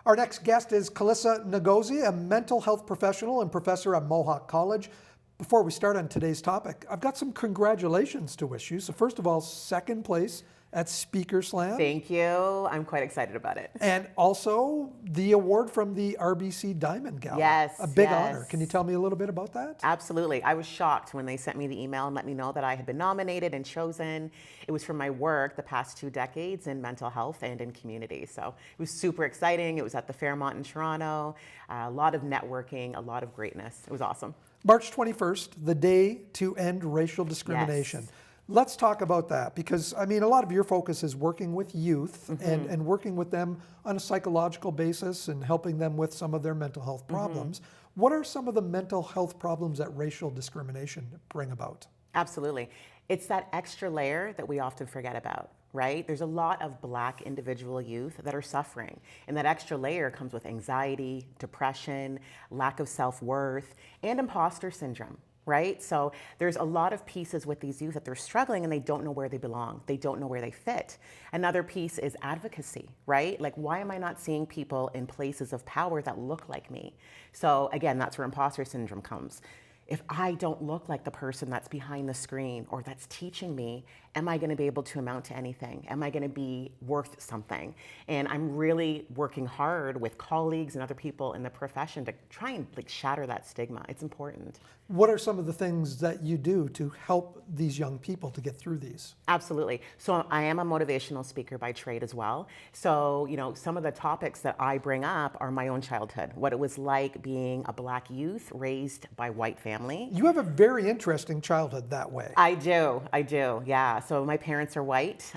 Our next guest is Calissa Ngozi, a mental health professional and professor at Mohawk College. Before we start on today's topic, I've got some congratulations to wish you. So first of all, second place at Speaker Slam. Thank you. I'm quite excited about it. And also the award from the RBC Diamond Gala. Yes. A big honor. Can you tell me a little bit about that? Absolutely. I was shocked when they sent me the email and let me know that I had been nominated and chosen. It was for my work the past 2 decades in mental health and in community. So it was super exciting. It was at the Fairmont in Toronto. A lot of networking, a lot of greatness. It was awesome. March 21st, the day to end racial discrimination. Yes. Let's talk about that because, I mean, a lot of your focus is working with youth and working with them on a psychological basis and helping them with some of their mental health problems. What are some of the mental health problems that racial discrimination bring about? Absolutely. It's that extra layer that we often forget about, right? There's a lot of Black individual youth that are suffering, and that extra layer comes with anxiety, depression, lack of self-worth, and imposter syndrome. Right? So there's a lot of pieces with these youth that they're struggling and they don't know where they belong. They don't know where they fit. Another piece is advocacy, right? Like, why am I not seeing people in places of power that look like me? So again, that's where imposter syndrome comes. If I don't look like the person that's behind the screen or that's teaching me, am I going to be able to amount to anything? Am I going to be worth something? And I'm really working hard with colleagues and other people in the profession to try and shatter that stigma. It's important. What are some of the things that you do to help these young people to get through these? Absolutely. So I am a motivational speaker by trade as well. So, some of the topics that I bring up are my own childhood, what it was like being a Black youth raised by white family. You have a very interesting childhood that way. I do, yeah. So my parents are white,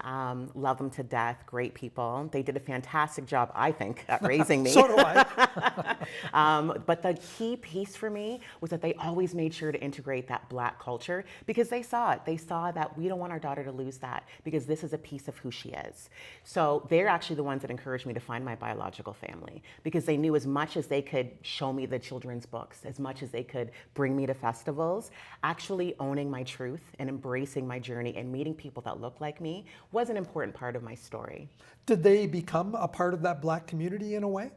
love them to death, great people. They did a fantastic job, I think, at raising me. So do I. But the key piece for me was that they always made sure to integrate that Black culture because they saw it. They saw that we don't want our daughter to lose that because this is a piece of who she is. So they're actually the ones that encouraged me to find my biological family because they knew as much as they could show me the children's books, as much as they could bring me to festivals, actually owning my truth and embracing my journey and meeting people that look like me was an important part of my story. Did they become a part of that Black community in a way?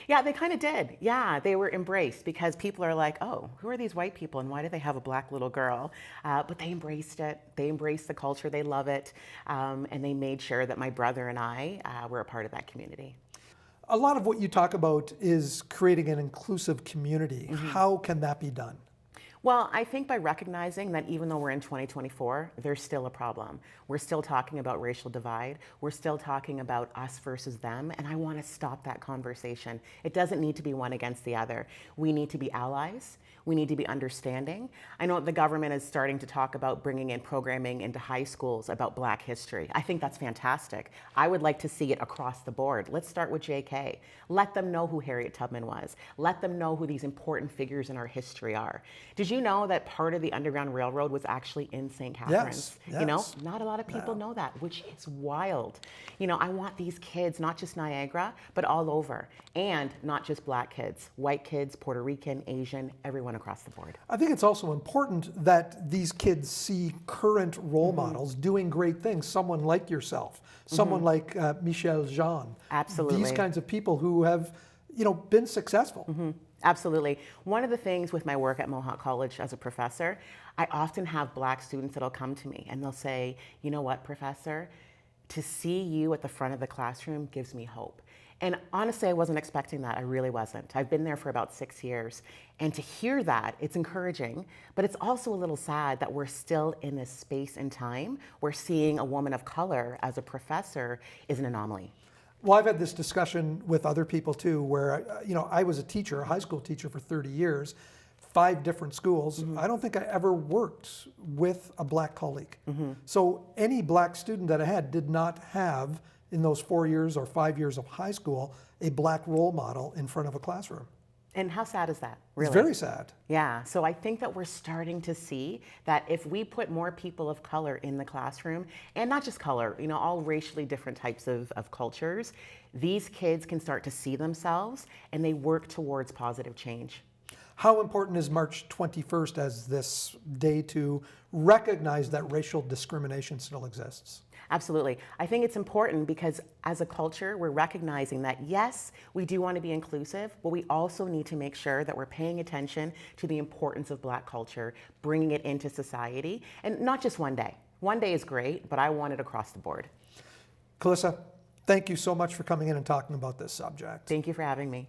Yeah, they kind of did. Yeah, they were embraced because people are like, oh, who are these white people and why do they have a Black little girl? But they embraced it. They embraced the culture. They love it. And they made sure that my brother and I were a part of that community. A lot of what you talk about is creating an inclusive community. How can that be done? Well, I think by recognizing that even though we're in 2024, there's still a problem. We're still talking about racial divide. We're still talking about us versus them, and I want to stop that conversation. It doesn't need to be one against the other. We need to be allies. We need to be understanding. I know the government is starting to talk about bringing in programming into high schools about Black history. I think that's fantastic. I would like to see it across the board. Let's start with JK. Let them know who Harriet Tubman was. Let them know who these important figures in our history are. Did you know that part of the Underground Railroad was actually in St. Catharines? Yes. Not a lot of people know that, which is wild. I want these kids, not just Niagara, but all over. And not just Black kids, white kids, Puerto Rican, Asian, everyone across the board. I think it's also important that these kids see current role models doing great things. Someone like yourself, someone like Michelle Jean. Absolutely. These kinds of people who have, been successful. Absolutely. One of the things with my work at Mohawk College as a professor, I often have Black students that'll come to me and they'll say, you know what, professor, to see you at the front of the classroom gives me hope. And honestly, I wasn't expecting that. I really wasn't. I've been there for about 6 years. And to hear that, it's encouraging, but it's also a little sad that we're still in this space and time where seeing a woman of color as a professor is an anomaly. Well, I've had this discussion with other people too, where, I was a teacher, a high school teacher for 30 years, 5 different schools. I don't think I ever worked with a Black colleague. So any Black student that I had did not have, in those 4 years or 5 years of high school, a Black role model in front of a classroom. And how sad is that, really? It's very sad. Yeah, so I think that we're starting to see that if we put more people of color in the classroom, and not just color, all racially different types of cultures, these kids can start to see themselves and they work towards positive change. How important is March 21st as this day to recognize that racial discrimination still exists? Absolutely. I think it's important because as a culture, we're recognizing that yes, we do want to be inclusive, but we also need to make sure that we're paying attention to the importance of Black culture, bringing it into society, and not just one day. One day is great, but I want it across the board. Calissa, thank you so much for coming in and talking about this subject. Thank you for having me.